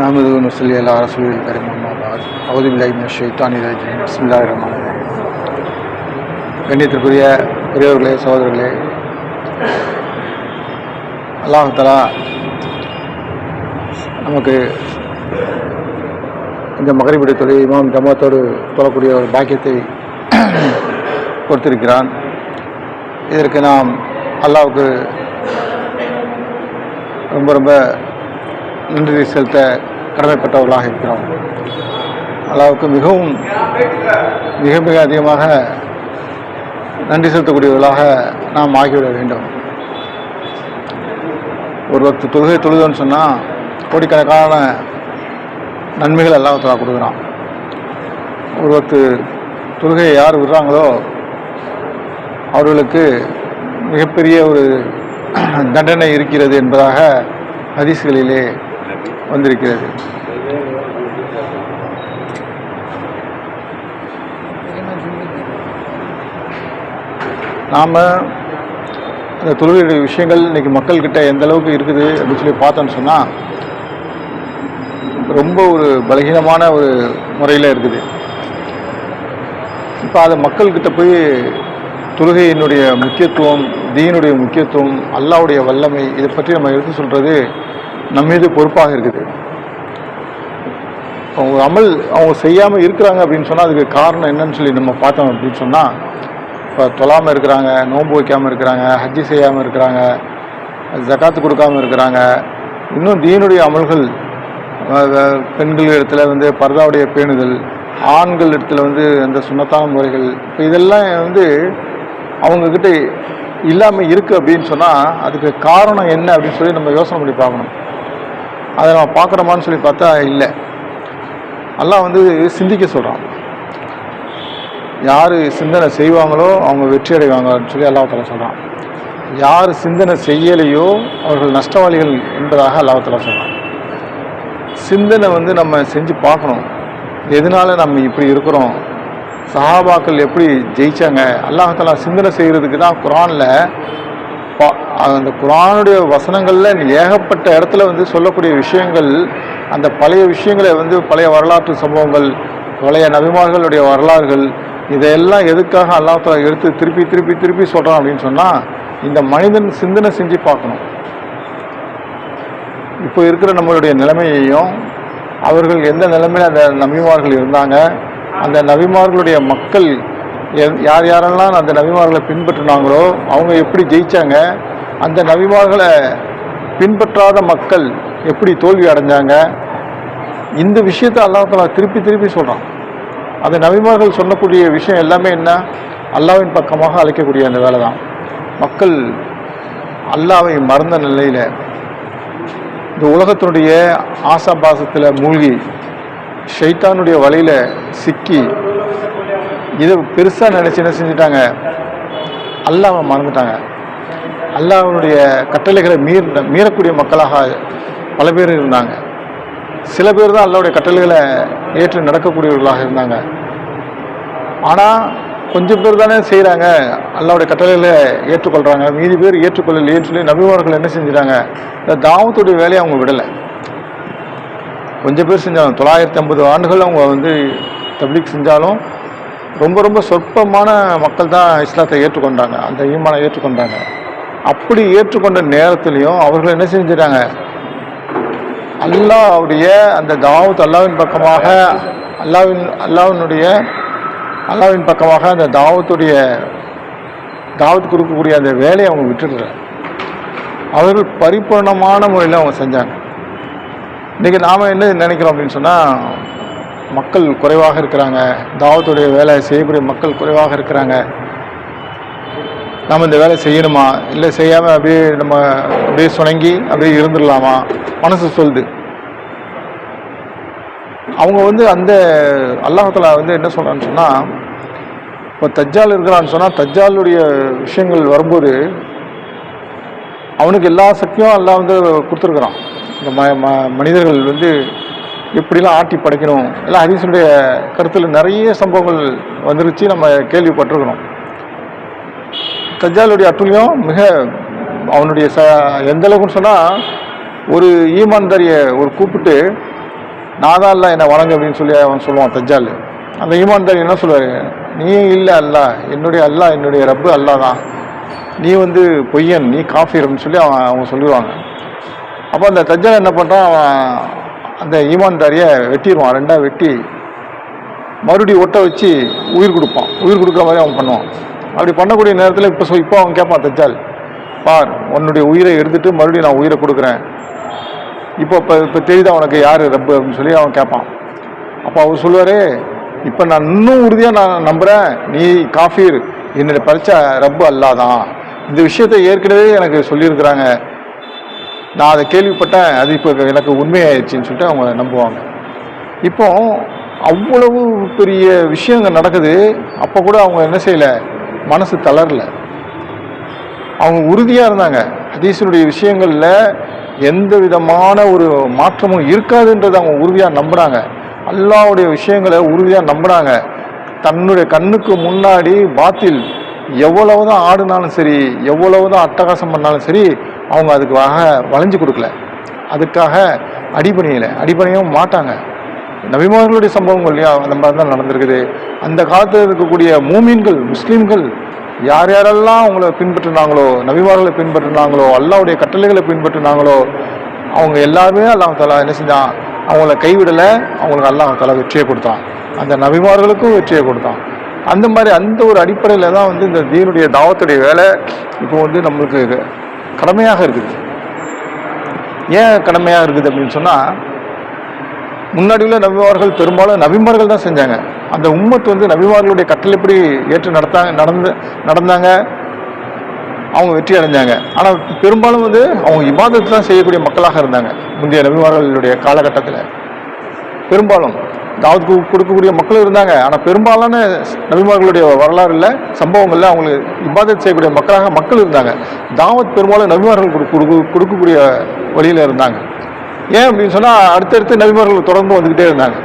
نحمده ونصلي على رسوله الكريم أما بعد أعوذ بالله من الشيطان الرجيم بسم الله الرحمن الرحيم. கண்ணியத்திற்குரிய பெரியவர்களே, சகோதரர்களே, அல்லாஹ் தஆலா நமக்கு இந்த மகரிபுடைய தொழில் இமாம் ஜமாத்தோடு தொழக்கூடிய ஒரு பாக்கியத்தை கொடுத்திருக்கிறான். இதற்கு நாம் அல்லாஹ்வுக்கு ரொம்ப ரொம்ப நன்றி செலுத்த கடமைப்பட்டவர்களாக இருக்கிறோம். அல்லாஹ்வுக்கு மிக மிக அதிகமாக நன்றி செலுத்தக்கூடியவர்களாக நாம் ஆகிவிட வேண்டும். ஒரு வக்து தொழுகை தொழுதுன்னு சொன்னால் கோடிக்கணக்கான நன்மைகள் அல்லாஹ் தஆலா கொடுக்குறான். ஒரு வக்து தொழுகையை யார் விடுறாங்களோ அவர்களுக்கு மிகப்பெரிய ஒரு தண்டனை இருக்கிறது என்பதாக ஹதீஸ்களிலே வந்திருக்கிறது. நாம் அந்த தொழுகையுடைய விஷயங்கள் இன்றைக்கி மக்கள்கிட்ட எந்த அளவுக்கு இருக்குது அப்படின்னு சொல்லி பார்த்தோன்னு சொன்னால் ரொம்ப ஒரு பலகீனமான ஒரு முறையில் இருக்குது. இப்போ அது மக்கள்கிட்ட போய் தொழுகையினுடைய முக்கியத்துவம், தீனுடைய முக்கியத்துவம், அல்லாஹ்வுடைய வல்லமை, இதை பற்றி நம்ம எடுத்து சொல்கிறது நம்ம மீது பொறுப்பாக இருக்குது. அவங்க அமல் அவங்க செய்யாமல் இருக்கிறாங்க அப்படின்னு சொன்னால் அதுக்கு காரணம் என்னன்னு சொல்லி நம்ம பார்த்தோம் அப்படின்னு சொன்னால், இப்போ தொழாமல் இருக்கிறாங்க, நோன்பு வைக்காமல் இருக்கிறாங்க, ஹஜ்ஜி செய்யாமல் இருக்கிறாங்க, ஜகாத்து கொடுக்காமல் இருக்கிறாங்க, இன்னும் தீனுடைய அமல்கள் பெண்கள் இடத்துல பர்தாவுடைய பேணுதல், ஆண்கள் இடத்துல அந்த சுன்னத்தான முறைகள், இப்போ இதெல்லாம் அவங்கக்கிட்ட இல்லாமல் இருக்குது அப்படின்னு சொன்னால் அதுக்கு காரணம் என்ன அப்படின்னு சொல்லி நம்ம யோசனை பண்ணி பார்க்கணும். அதை நம்ம பார்க்குறோமான்னு சொல்லி பார்த்தா இல்லை. அல்லாஹ் சிந்திக்க சொல்கிறான். யார் சிந்தனை செய்வாங்களோ அவங்க வெற்றி அடைவாங்கன்னு சொல்லி அல்லாஹ் தஆலா சொல்கிறான். யார் சிந்தனை செய்யலையோ அவர்கள் நஷ்டவாளிகள் என்பதாக அல்லாஹ் தஆலா சொல்கிறான். சிந்தனை நம்ம செஞ்சு பார்க்கணும். எதனால நம்ம இப்படி இருக்கிறோம், சஹாபாக்கள் எப்படி ஜெயிச்சாங்க, அல்லாஹ் தஆலா சிந்தனை செய்கிறதுக்கு தான் குர்ஆனில் அந்த குர்ஆனுடைய வசனங்களில் ஏகப்பட்ட இடத்துல சொல்லக்கூடிய விஷயங்கள், அந்த பழைய விஷயங்களை பழைய வரலாற்று சம்பவங்கள், பழைய நபிமார்களுடைய வரலாறுகள், இதையெல்லாம் எதுக்காக அல்லாஹ் தஆலா எடுத்து திருப்பி திருப்பி திருப்பி சொல்கிறான் அப்படின்னு சொன்னால் இந்த மனிதன் சிந்தனை செஞ்சு பார்க்கணும். இப்போ இருக்கிற நம்மளுடைய நிலைமையையும், அவர்கள் எந்த நிலைமையில் அந்த நபிமார்கள் இருந்தாங்க, அந்த நபிமார்களுடைய மக்கள் யார் யாரெல்லாம் அந்த நபிமார்களை பின்பற்றினாங்களோ அவங்க எப்படி ஜெயித்தாங்க, அந்த நபிமார்களை பின்பற்றாத மக்கள் எப்படி தோல்வி அடைஞ்சாங்க, இந்த விஷயத்தை அல்லாஹ் தஆலா திருப்பி திருப்பி சொல்கிறான். அந்த நபிமார்கள் சொல்லக்கூடிய விஷயம் எல்லாமே என்ன, அல்லாஹ்வின் பக்கமாக அழைக்கக்கூடிய அந்த வேலை தான். மக்கள் அல்லாஹ்வை மறந்த நிலையில் இந்த உலகத்தினுடைய ஆசாபாசத்தில் மூழ்கி ஷைத்தானுடைய வலையில் சிக்கி இதை பெருசாக நினச்சி என்ன செஞ்சிட்டாங்க, அல்லாஹ்வை மறந்துட்டாங்க. அல்லாஹ்வுடைய கட்டளைகளை மீறக்கூடிய மக்களாக பல பேர் இருந்தாங்க. சில பேர் தான் அல்லாஹ்வுடைய கட்டளைகளை ஏற்று நடக்கக்கூடியவர்களாக இருந்தாங்க. ஆனால் கொஞ்சம் பேர் தானே செய்கிறாங்க, அல்லாஹ்வுடைய கட்டளைகளை ஏற்றுக்கொள்கிறாங்க, மீதி பேர் ஏற்றுக்கொள்ளலையேன்னு சொல்லி நபிமார்கள் என்ன செஞ்சிட்டாங்க, இந்த தாவத்துடைய வேலையை அவங்க விடலை. கொஞ்சம் பேர் செஞ்சாங்க. 950 ஆண்டுகள் அவங்க தப்லீக் செஞ்சாலும் ரொம்ப ரொம்ப சொற்பமான மக்கள் தான் இஸ்லாத்தை ஏற்றுக்கொண்டாங்க, அந்த ஈமானை ஏற்றுக்கொண்டாங்க. அப்படி ஏற்றுக்கொண்ட நேரத்துலையும் அவர்கள் என்ன செஞ்சிட்டாங்க, அல்லாஹ்வுடைய அந்த தாவத், அல்லாஹ்வின் பக்கமாக அல்லாஹ்வின் பக்கமாக அந்த தாவத் கொடுக்கக்கூடிய அந்த வேலையை அவங்க விட்டுடுற. அவர்கள் பரிபூர்ணமான முறையில் அவங்க செஞ்சாங்க. இன்றைக்கி நாம் என்ன நினைக்கிறோம் அப்படின்னு சொன்னால், மக்கள் குறைவாக இருக்கிறாங்க, தாவத்துடைய வேலை செய்யக்கூடிய மக்கள் குறைவாக இருக்கிறாங்க, நம்ம இந்த வேலை செய்யணுமா, இல்லை செய்யாமல் அப்படியே சுணங்கி அப்படியே இருந்துடலாமா மனசு சொல்லுது. அவங்க அந்த அல்லாஹ் தஆலா என்ன சொல்கிறான்னு சொன்னால், இப்போ தஜ்ஜால் இருக்கிறான்னு சொன்னால் தஜ்ஜாலுடைய விஷயங்கள் வரும்போது அவனுக்கு எல்லா சக்தியும் அல்லாஹ் கொடுத்துருக்குறான். இந்த மனிதர்கள் எப்படிலாம் ஆட்டி படைக்கணும், எல்லாம் ஹதீஸுடைய கருத்தில் நிறைய சம்பவங்கள் வந்துருச்சு, நம்ம கேள்விப்பட்டிருக்கிறோம். தஜ்ஜாலுடைய அட்டுழியம் மிக அவனுடைய எந்த அளவுக்குன்னு சொன்னால், ஒரு ஈமான்தாரியை கூப்பிட்டு நான் தான் அல்ல என்னை வணங்கு அப்படின்னு சொல்லி அவன் சொல்லுவான் தஜ்ஜால். அந்த ஈமான்தாரி என்ன சொல்லுவார், நீ இல்லை அல்லா, என்னுடைய அல்லா என்னுடைய ரப்பு அல்லா தான், நீ வந்து பொய்யன், நீ காஃபிர்னு சொல்லி அவங்க சொல்லிடுவாங்க. அப்போ அந்த தஜ்ஜால் என்ன பண்ணுறான், அவன் அந்த ஈமான்தாரியை வெட்டிடுவான், ரெண்டாக வெட்டி மறுபடியும் ஒட்ட வச்சு உயிர் கொடுப்பான். உயிர் கொடுக்குற மாதிரி அவன் பண்ணுவான். அப்படி பண்ணக்கூடிய நேரத்தில் இப்போ அவன் கேட்பான் தஜ்ஜால், பார் உன்னுடைய உயிரை எடுத்துட்டு மறுபடியும் நான் உயிரை கொடுக்குறேன், இப்போ தெரியுதா உனக்கு யார் ரப்பு அப்படின்னு சொல்லி அவன் கேட்பான். அப்போ அவர் சொல்லுவார், இப்போ நான் இன்னும் உறுதியாக நான் நம்புகிறேன், நீ காஃபீர், என்னுடைய பரிச்ச ரப்பு அல்லா தான், இந்த விஷயத்தை ஏற்கனவே எனக்கு சொல்லியிருக்கிறாங்க, நான் அதை கேள்விப்பட்டேன், அது இப்போ எனக்கு உண்மையாயிடுச்சின்னு சொல்லிட்டு அவங்க நம்புவாங்க. இப்போ அவ்வளவு பெரிய விஷயங்கள் நடக்குது, அப்போ கூட அவங்க என்ன செய்யலை, மனசு தளரல, அவங்க உறுதியாக இருந்தாங்க. ஹதீஸினுடைய விஷயங்களில் எந்த விதமான ஒரு மாற்றமும் இருக்காதுன்றதை அவங்க உறுதியாக நம்புகிறாங்க. அல்லாஹ்வுடைய விஷயங்களை உறுதியாக நம்புகிறாங்க. தன்னுடைய கண்ணுக்கு முன்னாடி பாத்தில் எவ்வளவு தான் ஆடுனாலும் சரி, எவ்வளவு தான் அட்டகாசம் பண்ணாலும் சரி, அவங்க அதுக்கு வளைஞ்சு கொடுக்கல, அதுக்காக அடிபணியவும் மாட்டாங்க. நபிமார்களுடைய சம்பவங்கள் இல்லையா, அந்த மாதிரி தான் நடந்திருக்குது. அந்த காலத்தில் இருக்கக்கூடிய மூமின்கள், முஸ்லீம்கள் யார் யாரெல்லாம் அவங்கள பின்பற்றினாங்களோ, நபிமார்களை பின்பற்றினாங்களோ, அல்லாஹ்வுடைய கட்டளைகளை பின்பற்றினாங்களோ, அவங்க எல்லாருமே அல்லாஹ் தஆலா என்ன செஞ்சான், அவங்கள கைவிடலை, அவங்களுக்கு அல்லாஹ் தஆலா வெற்றியை கொடுத்தான், அந்த நபிமார்களுக்கும் வெற்றியை கொடுத்தான். அந்த மாதிரி அந்த ஒரு அடிப்படையில் தான் வந்து இந்த தீனுடைய தாவத்துடைய வேலை இப்போ வந்து நம்மளுக்கு கடமையாக இருக்குது. ஏன் கடமையாக இருக்குது அப்படின்னு சொன்னால், முன்னாடி உள்ள நபிமார்கள் பெரும்பாலும் நபிமார்கள் தான் செஞ்சாங்க. அந்த உம்மத்து வந்து நபிமார்களுடைய கட்டளைப்படி ஏற்று நடந்தாங்க, அவங்க வெற்றி அடைஞ்சாங்க. ஆனால் பெரும்பாலும் வந்து அவங்க இபாதத்து தான் செய்யக்கூடிய மக்களாக இருந்தாங்க. முந்தைய நபிமார்களுடைய காலகட்டத்தில் பெரும்பாலும் தாவத்து கொடுக்கக்கூடிய மக்களும் இருந்தாங்க. ஆனால் பெரும்பாலான நபிமார்களுடைய வரலாறுல சம்பவங்களில் அவங்களுக்கு இபாதத் செய்யக்கூடிய மக்கள் இருந்தாங்க. தாவத் பெரும்பாலும் நபிமார்கள் கொடுக்கக்கூடிய வழியில் இருந்தாங்க. ஏன் அப்படின்னு சொன்னால், அடுத்தடுத்து நபிமார்கள் தொடர்ந்து வந்துக்கிட்டே இருந்தாங்க.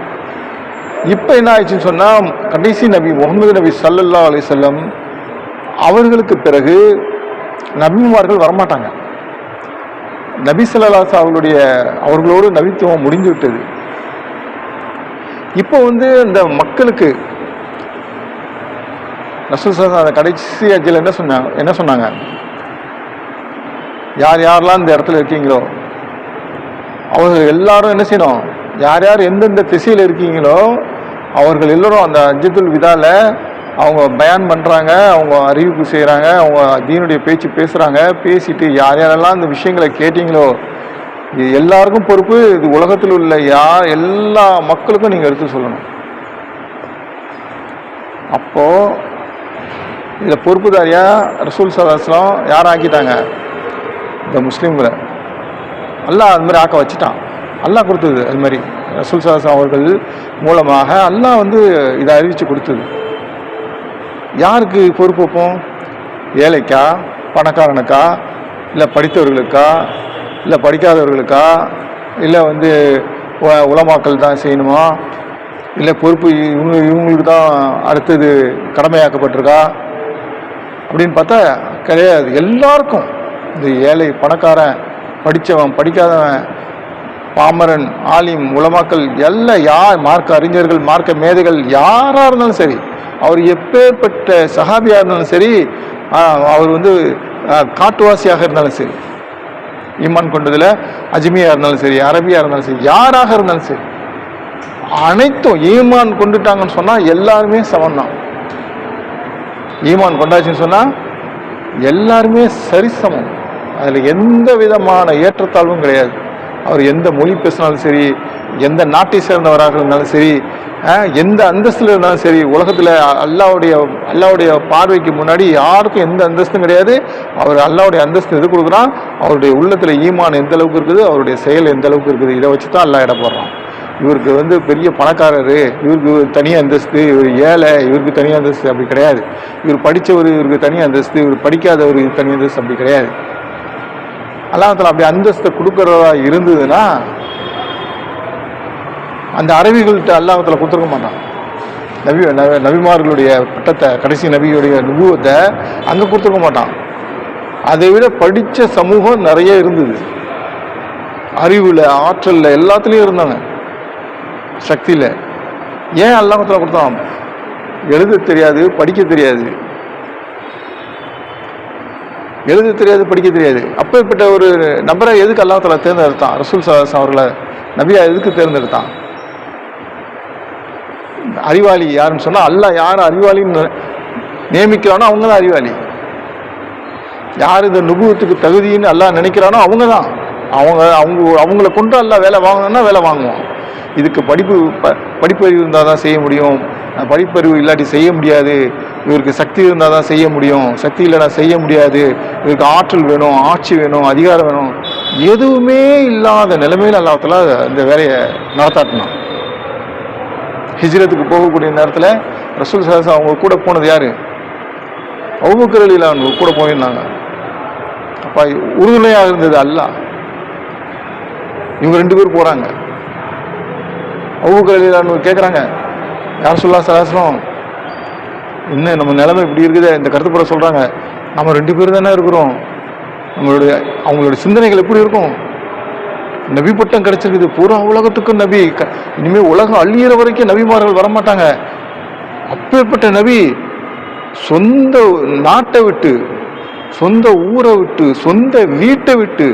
இப்போ என்ன ஆயிடுச்சுன்னு சொன்னால், கடைசி நபி முகமது நபி ஸல்லல்லாஹு அலைஹி வஸல்லம் அவர்களுக்கு பிறகு நபிமார்கள் வரமாட்டாங்க. நபி ஸல்லல்லாஹு அலைஹி வஸல்லம் அவர்களோடு நபித்துவம் முடிந்து விட்டது. இப்போ வந்து இந்த மக்களுக்கு ரசூல் ஸல்லல்லாஹு அலைஹி வஸல்லம் கடைசி ஹஜ்ஜில் என்ன சொன்னாங்க, யாரெல்லாம் இந்த இடத்துல இருக்கீங்களோ அவர்கள் எல்லாரும் என்ன செய்யணும், யார் எந்தெந்த திசையில் இருக்கீங்களோ அவர்கள் எல்லோரும் அந்த ஹஜ்ஜத்துல் விதாவில் அவங்க பயான் பண்ணுறாங்க, அவங்க அறிவிப்பு செய்கிறாங்க, அவங்க தீனுடைய பேச்சு பேசுகிறாங்க. பேசிட்டு யாரெல்லாம் இந்த விஷயங்களை கேட்டீங்களோ இது எல்லாருக்கும் பொறுப்பு, இது உலகத்தில் உள்ள எல்லா மக்களுக்கும் நீங்கள் எடுத்து சொல்லணும். அப்போது இதில் பொறுப்புதாரியாக ரசூல் ஸல்லல்லாஹு அலைஹி வஸல்லம் யார் ஆக்கிட்டாங்க, இந்த முஸ்லீம்களை அல்லாஹ் அது மாதிரி ஆக்க வச்சுட்டான். அல்லாஹ் கொடுத்தது, அது மாதிரி ரசூல் ஸல்லல்லாஹு அலைஹி வஸல்லம் அவர்கள் மூலமாக அல்லாஹ் வந்து இதை அறிவித்து கொடுத்தது. யாருக்கு பொறுப்பு வைப்போம், ஏழைக்கா, பணக்காரனுக்கா, இல்லை படித்தவர்களுக்கா, இல்லை படிக்காதவர்களுக்கா, இல்லை வந்து உலமாக்கள் தான் செய்யணுமா, இல்லை பொறுப்பு இவங்களுக்கு தான் அடுத்தது கடமையாக்கப்பட்டிருக்கா அப்படின்னு பார்த்தா கிடையாது. எல்லாருக்கும், இந்த ஏழை பணக்காரன், படித்தவன் படிக்காதவன், பாமரன், ஆலிம், உலமாக்கள் எல்லாம் மார்க்க அறிஞர்கள், மார்க்க மேதைகள் யாராக இருந்தாலும் சரி, அவர் எப்பேற்பட்ட சஹாபியாக இருந்தாலும் சரி, அவர் வந்து காட்டுவாசியாக இருந்தாலும் சரி, ஈமான் கொண்டதில் அஜ்மியாக இருந்தாலும் சரி, அரபியாக இருந்தாலும் சரி, யாராக இருந்தாலும் சரி, அனைத்தும் ஈமான் கொண்டுட்டாங்கன்னு சொன்னால் எல்லாருமே சமம் தான். ஈமான் கொண்டாச்சுன்னு சொன்னால் எல்லாருமே சரிசமம், அதில் எந்த விதமான ஏற்றத்தாழ்வும் கிடையாது. அவர் எந்த மொழி பேசினாலும் சரி, எந்த நாட்டை சேர்ந்தவராக இருந்தாலும் சரி, எந்த அந்தஸ்தில் இருந்தாலும் சரி, உலகத்தில் அல்லாவுடைய பார்வைக்கு முன்னாடி யாருக்கும் எந்த அந்தஸ்தும் கிடையாது. அவர் அல்லாவுடைய அந்தஸ்து எது கொடுக்குறான், அவருடைய உள்ளத்தில் ஈமான் எந்த அளவுக்கு இருக்குது, அவருடைய செயல் எந்த அளவுக்கு இருக்குது, இதை வச்சு தான் அல்லா இடம் போடுறான். இவருக்கு வந்து பெரிய பணக்காரர், இவருக்கு தனி அந்தஸ்து, இவர் ஏழை, இவருக்கு தனி அந்தஸ்து, அப்படி கிடையாது. இவர் படித்தவர், இவருக்கு தனி அந்தஸ்து, இவர் படிக்காதவர், இது தனி அந்தஸ்து, அப்படி கிடையாது. அல்லாஹ் அப்படி அந்தஸ்தை கொடுக்கறதா இருந்ததுன்னா அந்த அரபிகள்கிட்ட அல்லாஹ் கொடுத்துருக்க மாட்டான். நபிமார்களுடைய பட்டத்தை, கடைசி நபியுடைய நுபுவத்தை அங்கே கொடுத்துருக்க மாட்டான். அதை விட படித்த சமூகம் நிறைய இருந்தது, அறிவில், ஆற்றலில், எல்லாத்துலேயும் இருந்தாங்க. சக்தி இல்லை. ஏன் அல்லாஹ்வுத்தாலா கொடுத்தான்? எழுத தெரியாது, படிக்க தெரியாது. எழுத தெரியாது, படிக்க தெரியாது. அப்பேற்பட்ட ஒரு நபரை எதுக்கு அல்லாஹ்வுத்தாலா தேர்ந்தெடுத்தான்? ரசூல் ஸல்லல்லாஹு அலைஹி வஸல்லம் அவர்களை நபியா எதுக்கு தேர்ந்தெடுத்தான்? அறிவாளி யாருன்னு சொன்னா, அல்லாஹ் யார் அறிவாளின்னு நியமிக்கிறானோ அவங்க தான் அறிவாளி. யார் இந்த நுபுவத்துக்கு தகுதின்னு அல்லாஹ் நினைக்கிறானோ அவங்க தான். அவங்கள கொண்டு அல்லாஹ் வேலை வாங்கணும்னா வேலை வாங்குவோம். இதுக்கு படிப்பறிவு இருந்தால் தான் செய்ய முடியும், படிப்பறிவு இல்லாட்டி செய்ய முடியாது, இவருக்கு சக்தி இருந்தால் தான் செய்ய முடியும், சக்தி இல்லைனா செய்ய முடியாது, இவருக்கு ஆற்றல் வேணும், ஆட்சி வேணும், அதிகாரம் வேணும், எதுவுமே இல்லாத நிலைமையில் அல்லாஹ் தஆலா இந்த வேலையை நடத்தாட்டினான். ஹிஜ்ரத்துக்கு போகக்கூடிய நேரத்தில் ரசூல் ஸல்லல்லாஹு அலைஹி வஸல்லம் அவங்க கூட போனது யாரு? அபூபக்கர் ரலியல்லாஹு அன்ஹு கூட போயிருந்தாங்க. அப்போ உறுதுணையாக இருந்தது அல்லாஹ். இவங்க 2 பேர் போகிறாங்க. அபூபக்கர் ரலியல்லாஹு அன்ஹு கேட்குறாங்க, யா ரசூலுல்லாஹ் ஸல்லல்லாஹு அலைஹி வஸல்லம், என்ன நம்ம நிலைமை இப்படி இருக்குது, இந்த கருத்துப்பட சொல்கிறாங்க, நம்ம 2 பேர் தானே இருக்கிறோம், அவங்களோட சிந்தனைகள் எப்படி இருக்கும்? நபி பட்டம் கிடைச்சிருக்குது, பூரா உலகத்துக்கும் நபி, இனிமேல் உலகம் அழியிற வரைக்கும் நபிமார்கள் வரமாட்டாங்க. அப்பேற்பட்ட நபி சொந்த நாட்டை விட்டு, சொந்த ஊரை விட்டு, சொந்த வீட்டை விட்டு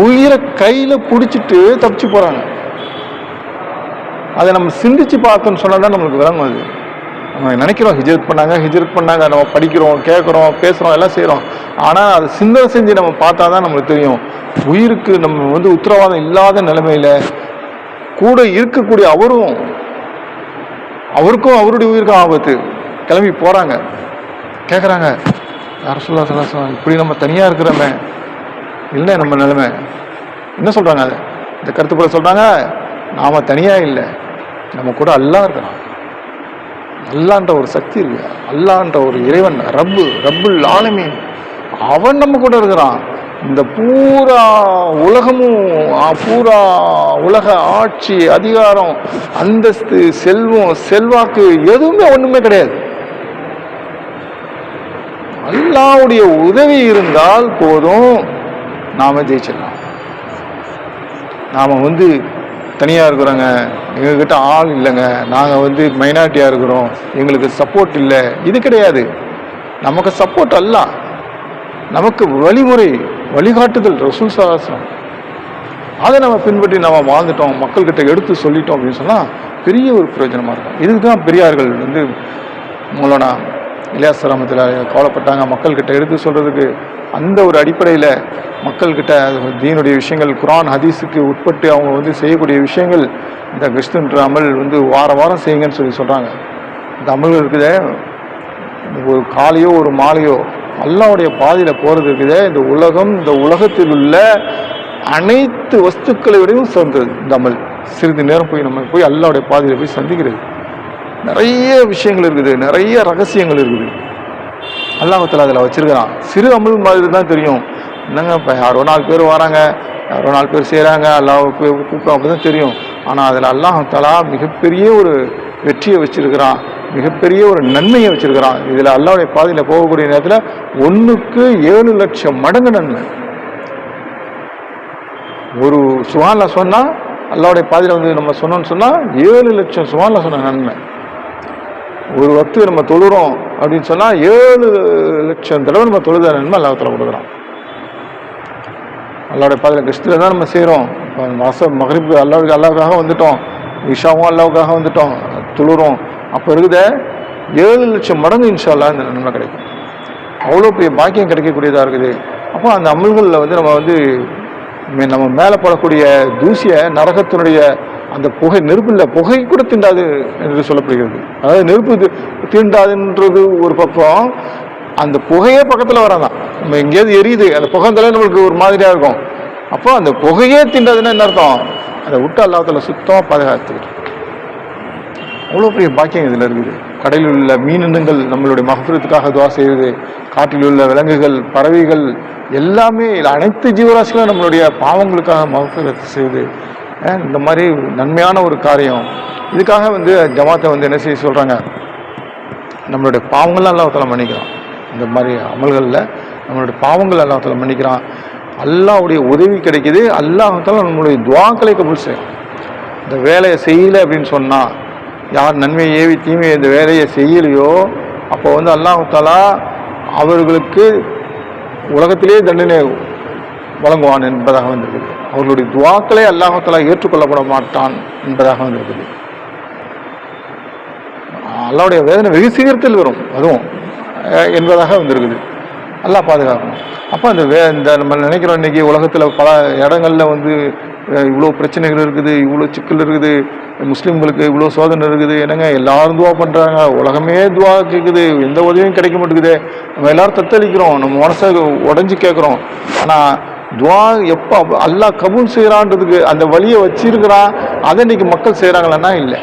உயிரை கையில பிடிச்சிட்டு தப்பிச்சு போறாங்க. அதை நம்ம சிந்திச்சு பார்த்தோம்னு சொன்னாதான் நம்மளுக்கு விளங்கும். அது நம்ம நினைக்கிறோம் ஹிஜ்ரத் பண்ணாங்க, நம்ம படிக்கிறோம், கேட்குறோம், பேசுகிறோம், எல்லாம் செய்கிறோம். ஆனால் அதை சிந்தனை செஞ்சு நம்ம பார்த்தா தான் நம்மளுக்கு தெரியும். உயிருக்கு நம்ம உத்தரவாதம் இல்லாத நிலைமையில கூட இருக்கக்கூடிய அவருக்கும் அவருடைய உயிருக்கும் ஆபத்து. கிளம்பி போகிறாங்க, கேட்குறாங்க, யா ரசூலுல்லாஹ் ஸல்லல்லாஹு அலைஹி வஸல்லம், இப்படி நம்ம தனியாக இருக்கிறோமே, இல்லை நம்ம நிலைமை என்ன சொல்கிறாங்க? அதை இந்த கருத்துப்பட சொல்கிறாங்க, நாம் தனியாக இல்லை, நம்ம கூட அல்லாஹ் இருக்கிறான். அல்லான்ற ஒரு சக்தி இருக்கு, அல்லான்ற ஒரு இறைவன், ரப்புல் ஆலமீன், அவன் நம்ம கூட இருக்கிறான். இந்த பூரா உலகமும், பூரா உலக ஆட்சி, அதிகாரம், அந்தஸ்து, செல்வம், செல்வாக்கு எதுவுமே ஒண்ணுமே கிடையாது. அல்லாஹ்வுடைய உதவி இருந்தால் போதும், நாம ஜெயிச்சிடலாம். நாம தனியாக இருக்கிறோங்க, எங்ககிட்ட ஆள் இல்லைங்க, நாங்கள் மைனாரிட்டியாக இருக்கிறோம், எங்களுக்கு சப்போர்ட் இல்லை, இது கிடையாது. நமக்கு சப்போர்ட் அல்ல, நமக்கு வழிமுறை, வழிகாட்டுதல் ரசூல் ஸல்லல்லாஹு அலைஹி வஸல்லம். அதை நம்ம பின்பற்றி நம்ம வாழ்ந்துட்டோம், மக்கள்கிட்ட எடுத்து சொல்லிட்டோம் அப்படின்னு சொன்னால் பெரிய ஒரு பிரயோஜனமாக இருக்கும். இதுக்கு தான் பெரியார்கள் மௌலானா இலியாஸ் ரஹ்மத்துல்லாஹி கவலைப்பட்டாங்க, மக்கள்கிட்ட எடுத்து சொல்கிறதுக்கு. அந்த ஒரு அடிப்படையில் மக்கள்கிட்ட தீனுடைய விஷயங்கள், குர்ஆன் ஹதீஸுக்கு உட்பட்டு அவங்க செய்யக்கூடிய விஷயங்கள், இந்த கிறிஸ்துன்ற அமல் வாரம் செய்யுங்கன்னு சொல்கிறாங்க. இந்த அமல் இருக்குதே, ஒரு காலையோ ஒரு மாலையோ அல்லாஹ்வுடைய பாதையில் போகிறது இருக்குதே, இந்த உலகத்தில் உள்ள அனைத்து வஸ்துக்களை விடையும் சிறந்தது இந்த அமல். சிறிது நேரம் நம்ம போய் அல்லாஹ்வுடைய பாதையில் போய் சந்திக்கிறது. நிறைய விஷயங்கள் இருக்குது, நிறைய ரகசியங்கள் இருக்குது, அல்லாஹ் தஆலா அதில் வச்சிருக்கிறான். சிறு அமல் மாதிரி தான் தெரியும். என்னங்க இப்போ யாரோ 4 பேர் வராங்க, யாரோ 4 பேர் செய்கிறாங்க, அல்லாஹ் கூப்பிடும், அப்போ தான் தெரியும். ஆனால் அதில் அல்லாஹ் தஆலா மிகப்பெரிய ஒரு வெற்றியை வச்சிருக்கிறான், மிகப்பெரிய ஒரு நன்மையை வச்சிருக்கிறான். இதில் அல்லாஹ்வுடைய பாதையில் போகக்கூடிய நேரத்தில் 1க்கு 7 லட்சம் மடங்கு நன்மை. ஒரு சுப்ஹானல்லாஹ் சொன்னால், அல்லாஹ்வுடைய பாதையில் நம்ம சொன்னோன்னு சொன்னால் 7 லட்சம் சுப்ஹானல்லாஹ் சொன்ன நன்மை. ஒரு வக்து நம்ம தொழுறோம் அப்படின்னு சொன்னால் 7 லட்சம் தடவை நம்ம தொழுத நன்மை அல்லாஹ் தஆலா கொடுக்குறான். அல்லாஹ்வுடைய பாதையில் கிறிஸ்துல தான் நம்ம செய்கிறோம். இப்போ மக்ரிப் அல்லாஹ்வுக்காக வந்துட்டோம், இஷாவும் அல்லாஹ்வுக்காக வந்துட்டோம், தொழுறோம். அப்போ இருக்குத 7 லட்சம் மடங்கு இன்ஷா அல்லாஹ் இந்த நன்மை கிடைக்கும். அவ்வளோ பெரிய பாக்கியம் கிடைக்கக்கூடியதாக இருக்குது. அப்போ அந்த அமல்களில் நம்ம மேலே படக்கூடிய தூசியை, நரகத்தினுடைய அந்த புகை, நெருப்பில் புகை கூட தீண்டாது என்று சொல்லப்படுகிறது. அதாவது நெருப்பு தீண்டாதுன்றது ஒரு பக்கம், அந்த புகையே பக்கத்தில் வராதான். நம்ம எங்கேயாவது எரியுது, அந்த புகைந்தாலே நம்மளுக்கு ஒரு மாதிரியாக இருக்கும். அப்போ அந்த புகையே தீண்டாதுன்னா என்ன அர்த்தம்? அதை விட்டு அல்லாஹ் தஆலா சுத்தமாக பாதுகாத்துக்கிட்டு. அவ்வளோ பெரிய பாக்கியம் இதில் இருக்குது. கடலில் உள்ள மீனினங்கள் நம்மளுடைய மகஃபிரத்துக்காக துவா செய்யுது, காட்டில் உள்ள விலங்குகள், பறவைகள் எல்லாமே, அனைத்து ஜீவராசிகளும் நம்மளுடைய பாவங்களுக்காக மகஃபிரத்து செய்யுது. இந்த மாதிரி நன்மையான ஒரு காரியம். இதுக்காக ஜமாத்தை என்ன செய்ய சொல்கிறாங்க, நம்மளுடைய பாவங்கள்லாம் அல்லாஹ் தஆலா மன்னிக்கிறான். இந்த மாதிரி அமல்களில் நம்மளுடைய பாவங்கள் அல்லாஹ் தஆலா மன்னிக்கிறான். அல்லாஹ்வுடைய உதவி கிடைக்குது, அல்லாஹ் தஆலா நம்மளுடைய துஆக்களை கபூல் செய்யும். இந்த வேலையை செய்யலை அப்படின்னு சொன்னால், யார் நன்மையை ஏவி தீமையை இந்த வேலையை செய்யலையோ அப்போ வந்து அல்லாஹ் தஆலா அவர்களுக்கு உலகத்திலே தண்டனை வழங்குவான் என்பதாக வந்திருக்குது. அவர்களுடைய துவாக்களை அல்லாஹ் தஆலா ஏற்றுக்கொள்ளப்பட மாட்டான் என்பதாக வந்திருக்குது. அல்லாஹ்வுடைய வேதனை வெகு சீக்கிரத்தில் வரும் அதுவும் என்பதாக வந்திருக்குது. அல்லாஹ் பாதுகாக்கணும். அப்போ இந்த நம்ம நினைக்கிறோம் இன்றைக்கி உலகத்தில் பல இடங்களில் வந்து இவ்வளோ பிரச்சனைகள் இருக்குது, இவ்வளோ சிக்கல் இருக்குது, முஸ்லீம்களுக்கு இவ்வளோ சோதனை இருக்குது, என்னங்க எல்லாரும் துவா பண்ணுறாங்க, உலகமே துவா கேட்குது, எந்த உதவியும் கிடைக்க மாட்டேங்குது, நம்ம எல்லோரும் தத்தளிக்கிறோம், நம்ம மனசை உடஞ்சி கேட்குறோம். ஆனால் துவா எப்போ அல்லாஹ் கபூல் செய்கிறான்றதுக்கு அந்த வழியை வச்சிருக்கிறான், அதை இன்றைக்கி மக்கள் செய்கிறாங்களன்னா இல்லை.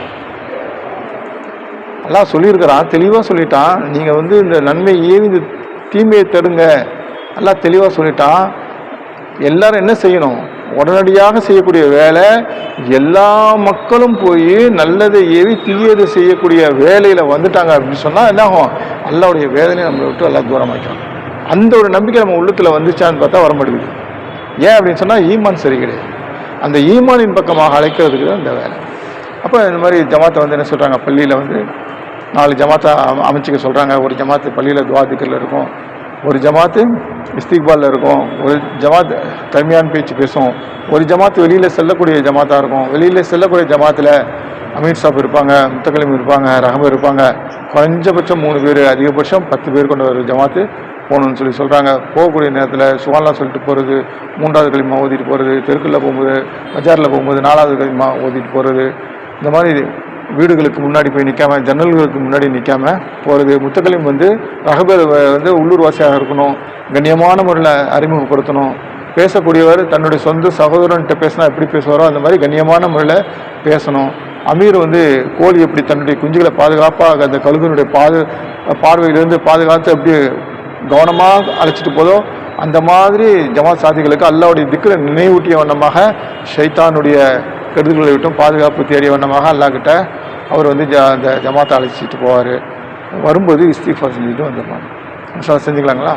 அல்லாஹ் சொல்லியிருக்கிறான், தெளிவாக சொல்லிட்டான், நீங்கள் வந்து இந்த நன்மை ஏவி இந்த தீமையை தடுங்க. அல்லாஹ் தெளிவாக சொல்லிட்டான். எல்லாரும் என்ன செய்யணும்? உடனடியாக செய்யக்கூடிய வேலை, எல்லா மக்களும் போய் நல்லதை ஏவி தீயதை செய்யக்கூடிய வேலையில் வந்துட்டாங்க அப்படின்னு சொன்னால் என்ன ஆகும்? அல்லாஹ்வுடைய வேதனையை நம்மளை விட்டு எல்லாம் தூரமாக்கலாம். அந்த ஒரு நம்பிக்கை நம்ம உள்ளத்தில் வந்துச்சான்னு பார்த்தா வர மாட்டேங்குது. ஏன் அப்படின்னு சொன்னால் ஈமான் சரி கிடையாது. அந்த ஈமானின் பக்கமாக அழைக்கிறதுக்கு தான் இந்த வேலை. அப்போ இந்த மாதிரி ஜமாத்தை வந்து என்ன சொல்கிறாங்க, பள்ளியில் வந்து 4 ஜமாத்தை அமைச்சிக்க சொல்கிறாங்க. ஒரு ஜமாத்து பள்ளியில் துவா திக்ரில் இருக்கும், ஒரு ஜமாத்து இஸ்திக்பாலில் இருக்கும், ஒரு ஜமாத் தனிமையான பேச்சு பேசும், ஒரு ஜமாத்து வெளியில் செல்லக்கூடிய ஜமாத்தாக இருக்கும். வெளியில் செல்லக்கூடிய ஜமாத்தில் அமீர் சாப் இருப்பாங்க, முத்தகலிம் இருப்பாங்க, ரஹமர் இருப்பாங்க. குறைஞ்சபட்சம் 3 பேர், அதிகபட்சம் 10 பேர் கொண்ட ஒரு ஜமாத்து போகணுன்னு சொல்கிறாங்க. போகக்கூடிய நேரத்தில் சுவான்லாம் சொல்லிட்டு போகிறது, 3வது களிமா ஓதிட்டு போகிறது, தெருக்களில் போகும்போது, பஜாரில் போகும்போது 4வது களிமா ஓதிட்டு போகிறது, இந்த மாதிரி வீடுகளுக்கு முன்னாடி போய் நிற்காம, ஜன்னல்களுக்கு முன்னாடி நிற்காம போகிறது. முத்தகலிம் வந்து ரஹபர் வந்து உள்ளூர் வாசியாக இருக்கணும், கண்ணியமான முறையில் அறிமுகப்படுத்தணும். பேசக்கூடியவர் தன்னுடைய சொந்த சகோதரன்கிட்ட பேசினா எப்படி பேசுவாரோ அந்த மாதிரி கண்ணியமான முறையில் பேசணும். அமீர் வந்து கோழி எப்படி தன்னுடைய குஞ்சுகளை பாதுகாப்பாக அந்த கழுகுனுடைய பார்வையிலிருந்து பாதுகாத்து அப்படி கவனமாக அழைச்சிட்டு போதோ, அந்த மாதிரி ஜமாத் சாதிகளுக்கு அல்லாஹ்வுடைய திக்ரை நினைவூட்டிய வண்ணமாக, ஷைத்தானுடைய கெடுதல்களை விட்டும் பாதுகாப்பு தேடிய வண்ணமாக அல்லாஹ்கிட்ட அவர் வந்து அந்த ஜமாத்தை அழைச்சிட்டு போவார். வரும்போது இஸ்திக்ஃபார் செஞ்சுட்டு வந்துடுவாங்க. செஞ்சுக்கலாங்களா?